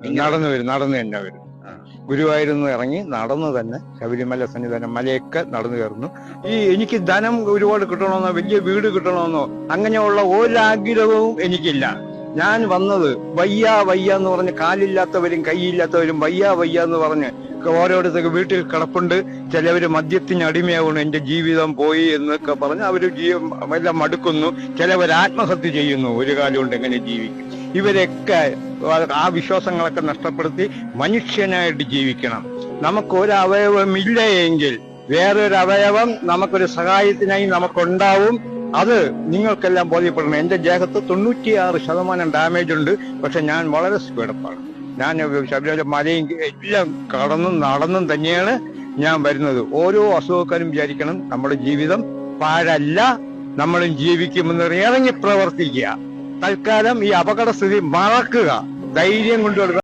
നടന്നു തന്നെ വരും. ഗുരുവായൂരിൽ നിന്ന് ഇറങ്ങി നടന്നു തന്നെ ശബരിമല സന്നിധാനം മലയൊക്കെ നടന്നു കയറുന്നു. എനിക്ക് ധനം ഒരുപാട് കിട്ടണമെന്നോ വലിയ വീട് കിട്ടണമെന്നോ അങ്ങനെയുള്ള ഒരാഗ്രഹവും എനിക്കില്ല. ഞാൻ വന്നത് വയ്യ എന്ന് പറഞ്ഞ് കാലില്ലാത്തവരും കൈയില്ലാത്തവരും വയ്യ എന്ന് പറഞ്ഞ് ഓരോരുത്തർക്ക് വീട്ടിൽ കിടപ്പുണ്ട്. ചിലവര് മദ്യത്തിന് അടിമയാവണം, എന്റെ ജീവിതം പോയി എന്നൊക്കെ പറഞ്ഞ് അവര് എല്ലാം മടുക്കുന്നു. ചിലവർ ആത്മഹത്യ ചെയ്യുന്നു. ഒരു കാലം കൊണ്ട് എങ്ങനെ ജീവിക്കും? ഇവരൊക്കെ ആ വിശ്വാസങ്ങളൊക്കെ നഷ്ടപ്പെടുത്തി മനുഷ്യനായിട്ട് ജീവിക്കണം. നമുക്കൊരു അവയവമില്ല എങ്കിൽ വേറൊരു അവയവം നമുക്കൊരു സഹായത്തിനായി നമുക്കുണ്ടാവും. അത് നിങ്ങൾക്കെല്ലാം ബോധ്യപ്പെടണം. എന്റെ ദേഹത്ത് 96% ഡാമേജ് ഉണ്ട്. പക്ഷെ ഞാൻ വളരെ സ്പീഡപ്പാണ്. ഞാൻ ശബരിമല മലയും എല്ലാം കടന്നും നടന്നും തന്നെയാണ് ഞാൻ വരുന്നത്. ഓരോ അസുഖക്കാരും വിചാരിക്കണം നമ്മുടെ ജീവിതം പാഴല്ല, നമ്മളും ജീവിക്കുമെന്ന് ഇറങ്ങി പ്രവർത്തിക്കുക. തൽക്കാലം ഈ അപകടസ്ഥിതി മറക്കുക, ധൈര്യം കൊണ്ടുവരിക.